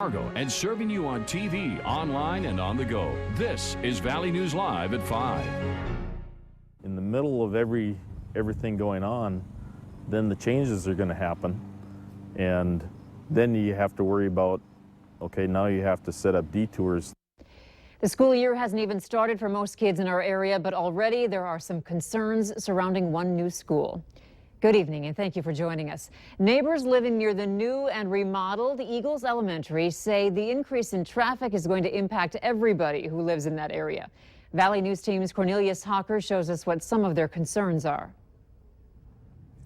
Fargo and serving you on TV, online, and on the go. This is Valley News Live at 5. In the middle of everything going on, then the changes are going to happen. And then you have to worry about, okay, now you have to set up detours. The school year hasn't even started for most kids in our area, but already there are some concerns surrounding one new school. Good evening and thank you for joining us. Neighbors living near the new and remodeled Eagles Elementary say the increase in traffic is going to impact everybody who lives in that area. Valley News Team's Cornelius Hawker shows us what some of their concerns are.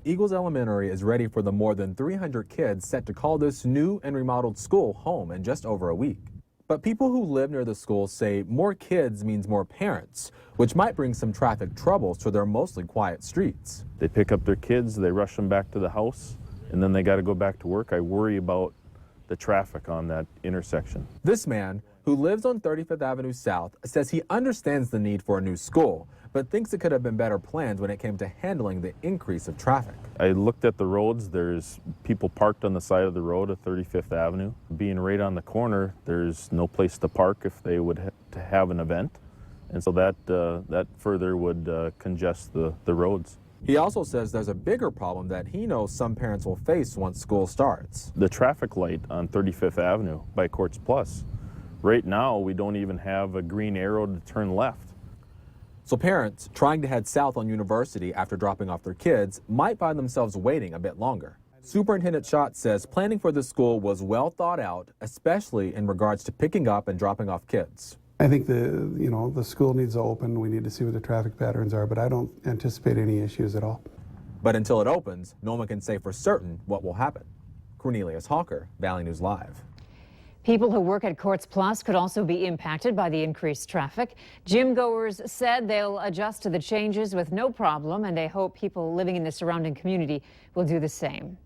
Eagles Elementary is ready for the more than 300 kids set to call this new and remodeled school home in just over a week. But people who live near the school say more kids means more parents, which might bring some traffic troubles to their mostly quiet streets. They pick up their kids, they rush them back to the house, and then they got to go back to work. I worry about the traffic on that intersection. This man, who lives on 35th Avenue South, says he understands the need for a new school, but thinks it could have been better planned when it came to handling the increase of traffic. I looked at the roads. There's people parked on the side of the road at 35th Avenue. Being right on the corner, there's no place to park if they would to have an event. And so that further would congest the roads. He also says there's a bigger problem that he knows some parents will face once school starts. The traffic light on 35th Avenue by Courts Plus. Right now, we don't even have a green arrow to turn left. So parents trying to head south on University after dropping off their kids might find themselves waiting a bit longer. Superintendent Schott says planning for the school was well thought out, especially in regards to picking up and dropping off kids. I think the school needs to open. We need to see what the traffic patterns are, but I don't anticipate any issues at all. But until it opens, no one can say for certain what will happen. Cornelius Hawker, Valley News Live. People who work at Courts Plus could also be impacted by the increased traffic. Gym goers said they'll adjust to the changes with no problem, and they hope people living in the surrounding community will do the same.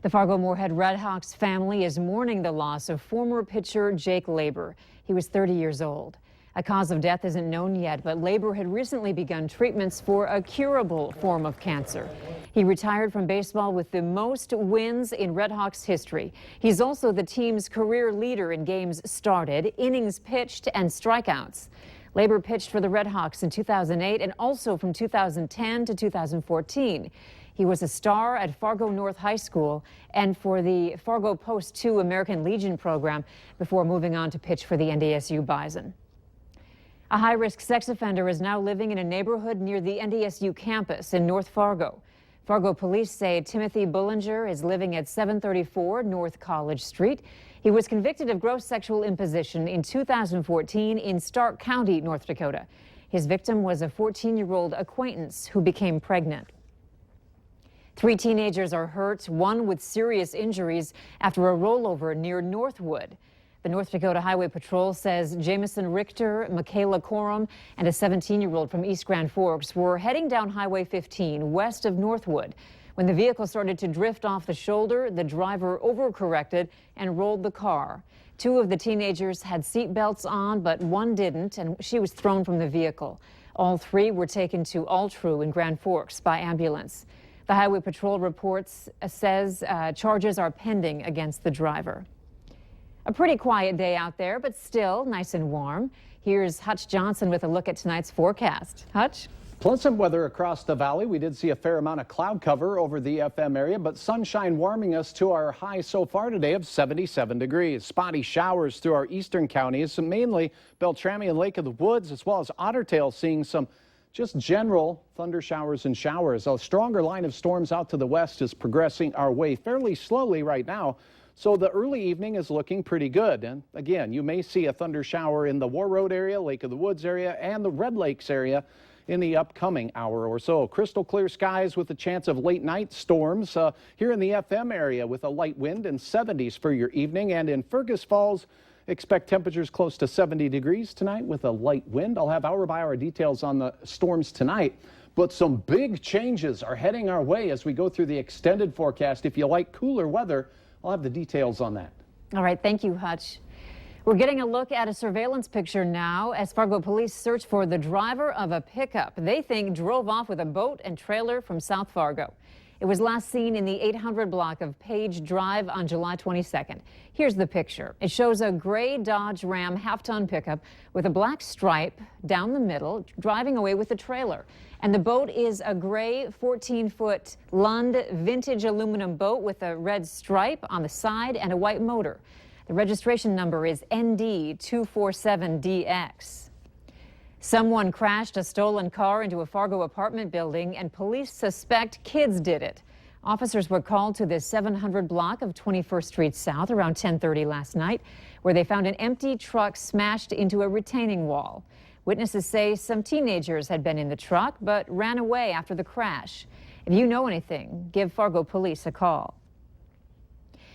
The Fargo-Moorhead Redhawks family is mourning the loss of former pitcher Jake Labor. He was 30 years old. A cause of death isn't known yet, but Labor had recently begun treatments for a curable form of cancer. He retired from baseball with the most wins in Redhawks history. He's also the team's career leader in games started, innings pitched, and strikeouts. Labor pitched for the Redhawks in 2008 and also from 2010 to 2014. He was a star at Fargo North High School and for the Fargo Post II American Legion program before moving on to pitch for the NDSU Bison. A high-risk sex offender is now living in a neighborhood near the NDSU campus in North Fargo. Fargo police say Timothy Bullinger is living at 734 North College Street. He was convicted of gross sexual imposition in 2014 in Stark County, North Dakota. His victim was a 14-year-old acquaintance who became pregnant. 3 teenagers are hurt, one with serious injuries after a rollover near Northwood. The North Dakota Highway Patrol says Jamison Richter, Michaela Corum, and a 17-year-old from East Grand Forks were heading down Highway 15 west of Northwood. When the vehicle started to drift off the shoulder, the driver overcorrected and rolled the car. 2 of the teenagers had seat belts on, but one didn't, and she was thrown from the vehicle. All 3 were taken to Altru in Grand Forks by ambulance. The Highway Patrol reports says charges are pending against the driver. A pretty quiet day out there, but still nice and warm. Here's Hutch Johnson with a look at tonight's forecast. Hutch? Pleasant weather across the valley. We did see a fair amount of cloud cover over the FM area, but sunshine warming us to our high so far today of 77 degrees. Spotty showers through our eastern counties, mainly Beltrami and Lake of the Woods, as well as Otter Tail, seeing some just general thunder showers and showers. A stronger line of storms out to the west is progressing our way fairly slowly right now. So the early evening is looking pretty good. And again, you may see a thunder shower in the War Road area, Lake of the Woods area, and the Red Lakes area in the upcoming hour or so. Crystal clear skies with a chance of late night storms here in the FM area with a light wind and 70s for your evening. And in Fergus Falls, expect temperatures close to 70 degrees tonight with a light wind. I'll have hour by hour details on the storms tonight. But some big changes are heading our way as we go through the extended forecast. If you like cooler weather, I'll have the details on that. All right, thank you, Hutch. We're getting a look at a surveillance picture now as Fargo police search for the driver of a pickup they think drove off with a boat and trailer from South Fargo. It was last seen in the 800 block of Page Drive on July 22nd. Here's the picture. It shows a gray Dodge Ram half-ton pickup with a black stripe down the middle, driving away with the trailer. And the boat is a gray 14-foot Lund vintage aluminum boat with a red stripe on the side and a white motor. The registration number is ND247DX. Someone crashed a stolen car into a Fargo apartment building, and police suspect kids did it. Officers were called to the 700 block of 21st Street South around 10:30 last night, where they found an empty truck smashed into a retaining wall. Witnesses say some teenagers had been in the truck but ran away after the crash. If you know anything, give Fargo police a call.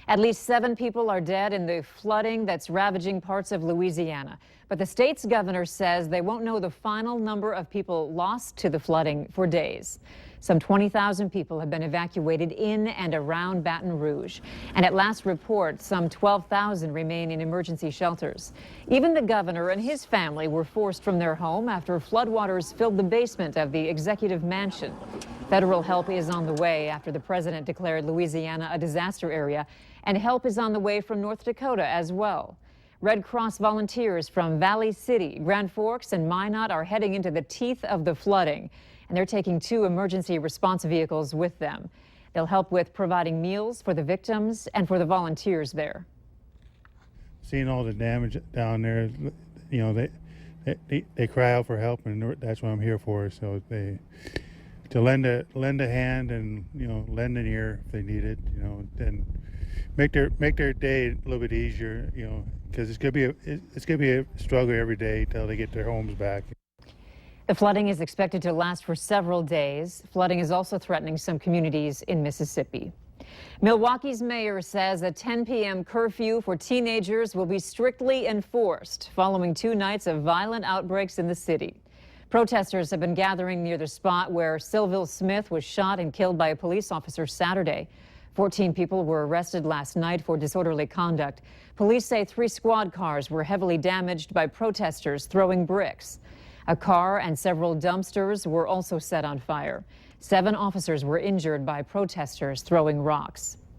At least 7 people are dead in the flooding that's ravaging parts of Louisiana. But the state's governor says they won't know the final number of people lost to the flooding for days. Some 20,000 people have been evacuated in and around Baton Rouge. And at last report, some 12,000 remain in emergency shelters. Even the governor and his family were forced from their home after floodwaters filled the basement of the executive mansion. Federal help is on the way after the president declared Louisiana a disaster area, and help is on the way from North Dakota as well. Red Cross volunteers from Valley City, Grand Forks, and Minot are heading into the teeth of the flooding, and they're taking 2 emergency response vehicles with them. They'll help with providing meals for the victims and for the volunteers there. Seeing all the damage down there, you know, they cry out for help, and that's what I'm here for. So to lend a hand and, you know, lend an ear if they need it, you know, and make their day a little bit easier, you know, because it's gonna be a struggle every day till they get their homes back. The flooding is expected to last for several days. Flooding is also threatening some communities in Mississippi. Milwaukee's mayor says a 10 p.m. curfew for teenagers will be strictly enforced following 2 nights of violent outbreaks in the city. Protesters have been gathering near the spot where Sylville Smith was shot and killed by a police officer Saturday. 14 people were arrested last night for disorderly conduct. Police say 3 squad cars were heavily damaged by protesters throwing bricks. A car and several dumpsters were also set on fire. 7 officers were injured by protesters throwing rocks.